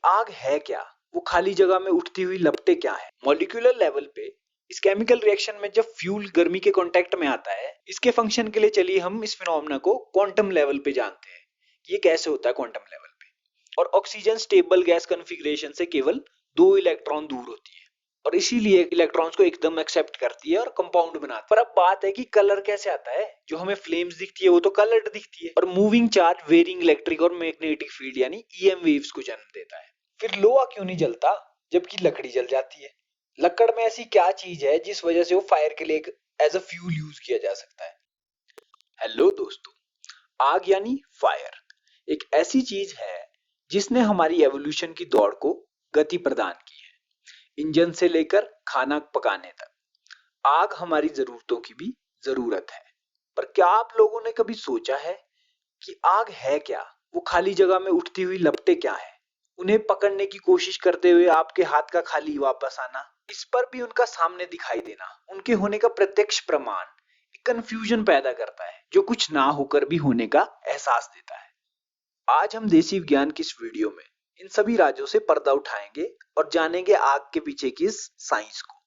आग है क्या? वो खाली जगह में उठती हुई लपटें क्या है? मॉलिक्यूलर लेवल पे इस केमिकल रिएक्शन में जब फ्यूल गर्मी के कांटेक्ट में आता है, इसके फंक्शन के लिए चलिए हम इस फिनोमेना को क्वांटम लेवल पे जानते हैं। ये कैसे होता है क्वांटम लेवल पे? और ऑक्सीजन स्टेबल गैस कॉन्फ़िगरेशन से केवल 2 इलेक्ट्रॉन दूर होती है और इसीलिए इलेक्ट्रॉन्स को एकदम एक्सेप्ट करती है और कंपाउंड बनाती है। पर अब बात है कि कलर कैसे आता है? जो हमें फ्लेम्स दिखती है वो तो कलर्ड दिखती है और मूविंग चार्ज वेरिंग इलेक्ट्रिक और मैग्नेटिक फील्ड यानी ईएम वेव्स को जन्म देता है। फिर लोहा क्यों नहीं जलता जबकि लकड़ी जल जाती है? लकड़ में ऐसी क्या चीज है जिस वजह से वो फायर के लिए एज अ फ्यूल यूज किया जा सकता है? हेलो दोस्तों, आग यानी फायर एक ऐसी चीज है जिसने हमारी एवोल्यूशन की दौड़ को गति प्रदान की है। इंजन से लेकर खाना पकाने तक आग हमारी जरूरतों की भी जरूरत है। पर क्या आप लोगों ने कभी सोचा है कि आग है क्या? वो खाली जगह में उठती हुई लपटें क्या है? उन्हें पकड़ने की कोशिश करते हुए आपके हाथ का खाली वापस आना, इस पर भी उनका सामने दिखाई देना, उनके होने का प्रत्यक्ष प्रमाण एक कंफ्यूजन पैदा करता है जो कुछ ना होकर भी होने का एहसास देता है। आज हम देसी विज्ञान की इस वीडियो में इन सभी राजों से पर्दा उठाएंगे और जानेंगे आग के पीछे की इस साइंस को।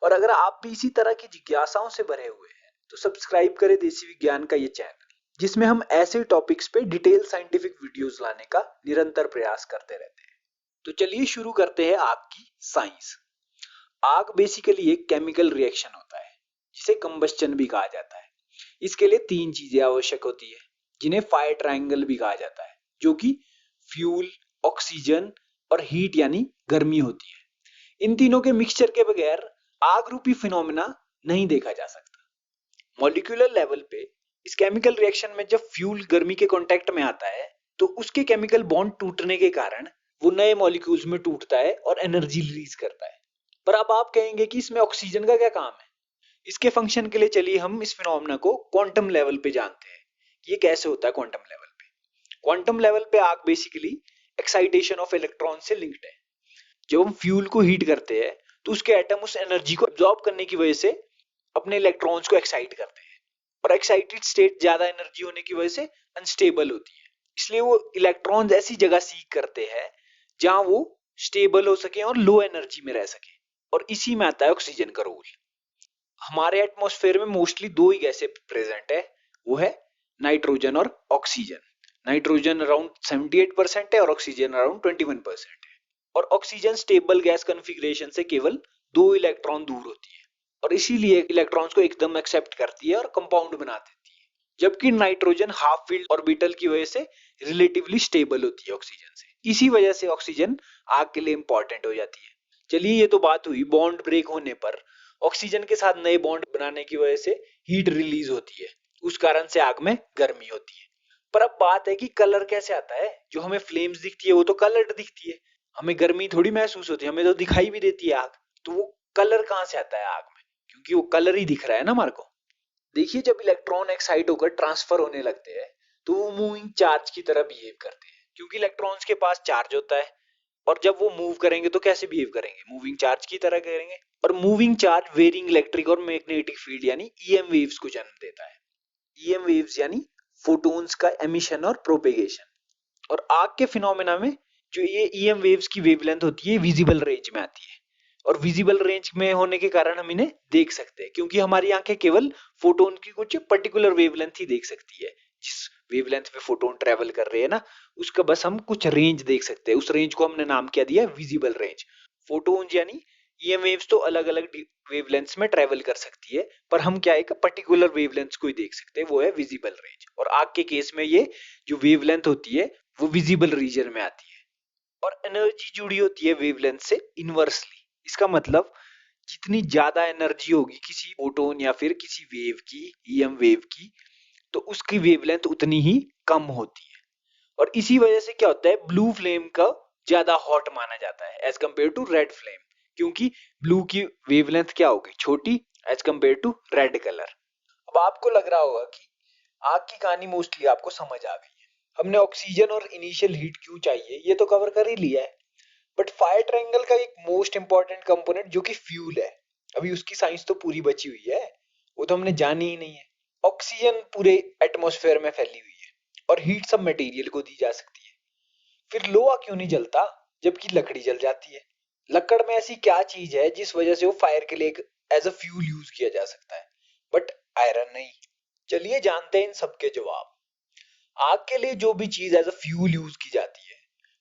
और अगर आप भी इसी तरह की जिज्ञासाओं से भरे हुए हैं तो सब्सक्राइब करें देसी विज्ञान का ये चैनल, जिसमें हम ऐसे टॉपिक्स पे डिटेल साइंटिफिक वीडियोस लाने का निरंतर प्रयास करते रहते हैं। तो चलिए शुरू करते हैं आग की साइंस। आग बेसिकली एक केमिकल रिएक्शन होता है जिसे कंबस्चन भी कहा जाता है। इसके लिए 3 चीजें आवश्यक होती है जिन्हें फायर ट्रायंगल भी कहा जाता है, जो कि फ्यूल, ऑक्सीजन और हीट यानी गर्मी होती है। इन तीनों के मिक्सचर के बगैर आग रूपी फिनोमेना नहीं देखा जा सकता। मॉलिक्यूलर लेवल पे इस केमिकल रिएक्शन में जब फ्यूल गर्मी के कांटेक्ट में आता है तो उसके केमिकल बॉन्ड टूटने के कारण वो नए मॉलिक्यूल्स में टूटता है और एनर्जी रिलीज करता है। पर अब आप कहेंगे कि इसमें ऑक्सीजन का क्या काम है? इसके फंक्शन के लिए चलिए हम इस फिनोमेना को क्वांटम लेवल पे जानते हैं। ये कैसे होता है क्वांटम लेवल पे? क्वांटम लेवल पे आग बेसिकली एक्साइटेशन ऑफ इलेक्ट्रॉन से लिंक्ड है। जब हम फ्यूल को हीट करते हैं तो उसके एटम उस एनर्जी को एब्जॉर्ब करने की वजह से अपने इलेक्ट्रॉन्स को एक्साइट करते हैं। पर एक्साइटेड स्टेट ज्यादा एनर्जी होने की वजह से अनस्टेबल होती है, इसलिए वो इलेक्ट्रॉन्स ऐसी जगह सीक करते हैं जहां वो स्टेबल हो सके और लो एनर्जी में रह सके। और इसी में आता है ऑक्सीजन का रोल। हमारे एटमॉस्फेयर में मोस्टली 2 ही गैसें प्रेजेंट है, वो है नाइट्रोजन और ऑक्सीजन। नाइट्रोजन अराउंड 78% है और ऑक्सीजन अराउंड 21% है। और ऑक्सीजन स्टेबल गैस कॉन्फ़िगरेशन से केवल 2 इलेक्ट्रॉन दूर होती है और इसीलिए इलेक्ट्रॉन्स को एकदम एक्सेप्ट करती है और कंपाउंड बना देती है। जबकि नाइट्रोजन हाफ फील्ड ऑर्बिटल की वजह से रिलेटिवली स्टेबल होती है ऑक्सीजन से। इसी वजह से ऑक्सीजन आग के लिए इंपॉर्टेंट हो जाती है। चलिए, ये तो बात हुई बॉन्ड ब्रेक होने पर ऑक्सीजन के साथ नए बॉन्ड बनाने की वजह से हीट रिलीज होती है, उस कारण से आग में गर्मी होती है। पर अब बात है कि कलर कैसे आता है? जो हमें फ्लेम्स दिखती है वो तो कलर्ड दिखती है, हमें गर्मी थोड़ी महसूस होती है, हमें तो दिखाई भी देती है आग। तो वो कलर कहाँ से आता है आग में? क्योंकि वो कलर ही दिख रहा है ना हमारे को। देखिए, जब इलेक्ट्रॉन एक्साइट होकर ट्रांसफर होने लगते हैं तो वो मूविंग चार्ज की तरह बिहेव करते हैं, क्योंकि इलेक्ट्रॉन्स के पास चार्ज होता है। और जब वो मूव करेंगे तो कैसे बिहेव करेंगे? मूविंग चार्ज की तरह करेंगे। और मूविंग चार्ज वेरिंग इलेक्ट्रिक और मैग्नेटिक फील्ड यानी ईएम वेव्स को जन्म देता है। ईएम वेव्स यानी फोटॉन्स का एमिशन और प्रोपेगेशन। और आग के फिनोमेना में जो ये ईएम वेव्स की वेवलेंथ होती है विजिबल रेंज में आती है। और विजिबल रेंज में होने के कारण हम इन्हें देख सकते हैं, क्योंकि हमारी आंखें केवल फोटोन की कुछ पर्टिकुलर वेवलेंथ ही देख सकती है। जिस वेवलेंथ पे फोटोन ट्रेवल कर रहे हैं ना, उसका बस हम कुछ रेंज देख सकते हैं। उस रेंज को हमने नाम क्या दिया? Visible range. फोटोन्स यानी ईएम वेव्स तो अलग अलग वेवलेंथ्स में ट्रेवल कर सकती है, पर हम क्या एक पर्टिकुलर वेवलेंथ को ही देख सकते हैं, वो है विजिबल रेंज। और आग के केस में ये जो वेवलेंथ होती है वो विजिबल रीजन में आती है। और एनर्जी जुड़ी होती है वेवलेंथ से इनवर्सली। इसका मतलब जितनी ज्यादा एनर्जी होगी किसी फोटोन या फिर किसी वेव की, ईएम वेव की, तो उसकी वेवलेंथ उतनी ही कम होती है। और इसी वजह से क्या होता है, ब्लू फ्लेम का ज्यादा हॉट माना जाता है as compare to red flame, क्योंकि ब्लू की वेवलेंथ क्या होगी? छोटी as compare to red colour. अब आपको लग रहा होगा कि आग की कहानी मोस्टली आपको समझ आ गई है। हमने ऑक्सीजन और इनिशियल हीट क्यों चाहिए ये तो कवर कर ही लिया है। बट फायर ट्रायंगल का एक मोस्ट इंपॉर्टेंट कंपोनेंट जो कि फ्यूल है, अभी उसकी साइंस तो पूरी बची हुई है, वो तो हमने जानी ही नहीं है। ऑक्सीजन पूरे एटमॉस्फेयर में फैली हुई है और हीट सब मटेरियल को दी जा सकती है। फिर लोहा क्यों नहीं जलता जबकि लकड़ी जल जाती है। लकड़ में ऐसी क्या चीज है जिस वजह से वो फायर के लिए एक एज अ फ्यूल यूज किया जा सकता है, बट आयरन नहीं? चलिए जानते हैं इन सब के जवाब। आग के लिए जो भी चीज एज अ फ्यूल यूज की जाती है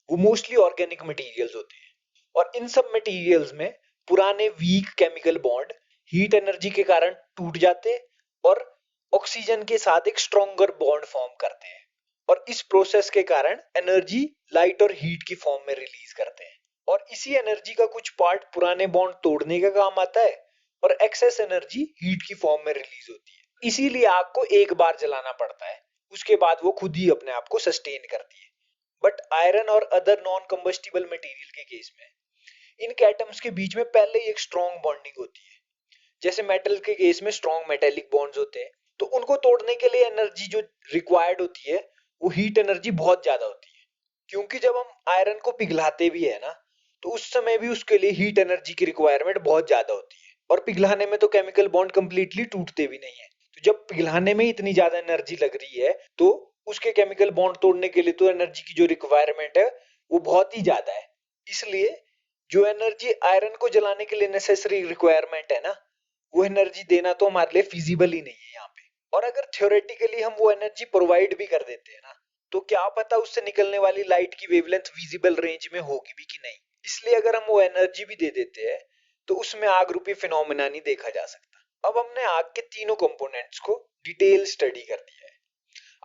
वो मोस्टली ऑर्गेनिक मटेरियल्स होते हैं, और इन सब मटेरियल्स में पुराने weak chemical bond heat energy के कारण टूट जाते और ऑक्सीजन के साथ एक स्ट्रॉन्गर बॉन्ड फॉर्म करते हैं, और इस प्रोसेस के कारण एनर्जी लाइट और हीट की फॉर्म में रिलीज करते हैं। और इसी एनर्जी का कुछ पार्ट पुराने बॉन्ड तोड़ने का काम आता है, और एक्सेस एनर्जी हीट की फॉर्म में रिलीज होती है। इसीलिए आग को एक बार जलाना पड़ता है, उसके बाद वो खुद ही अपने आप को सस्टेन करती है। बट आयरन और अदर नॉन कंबस्टिबल मटेरियल के केस में इनके एटम्स के बीच में पहले ही एक स्ट्रॉन्ग बॉन्डिंग होती है। जैसे मेटल के केस में स्ट्रॉन्ग मेटेलिक बॉन्ड्स होते हैं, तो उनको तोड़ने के लिए एनर्जी जो रिक्वायर्ड होती है वो हीट एनर्जी बहुत ज्यादा होती है। क्योंकि जब हम आयरन को पिघलाते भी है ना, तो उस समय भी उसके लिए हीट एनर्जी की रिक्वायरमेंट बहुत ज्यादा होती है, और पिघलाने में तो केमिकल बॉन्ड कंप्लीटली टूटते भी नहीं है। तो जब पिघलाने में इतनी ज्यादा एनर्जी लग रही है, तो उसके केमिकल बॉन्ड तोड़ने के लिए तो एनर्जी की जो रिक्वायरमेंट है वो बहुत ही ज्यादा है। इसलिए जो एनर्जी आयरन को जलाने के लिए नेसेसरी रिक्वायरमेंट है ना, वो एनर्जी देना तो हमारे लिए फिजिबल ही नहीं है यहाँ पे। और अगर थ्योरेटिकली हम वो एनर्जी प्रोवाइड भी कर देते हैं ना, तो क्या पता उससे निकलने वाली लाइट की वेवलेंथ विजिबल रेंज में होगी भी कि नहीं। इसलिए अगर हम वो एनर्जी भी दे देते हैं तो उसमें आग रूपी फिनोमेना नहीं देखा जा सकता। अब हमने आग के तीनों कंपोनेंट्स को डिटेल स्टडी कर दिया है।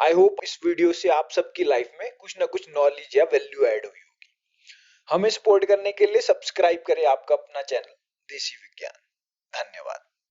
आई होप इस वीडियो से आप सबकी लाइफ में कुछ ना कुछ नॉलेज या वैल्यू ऐड हुई होगी। हमें सपोर्ट करने के लिए सब्सक्राइब करें आपका अपना चैनल देसी विज्ञान। धन्यवाद।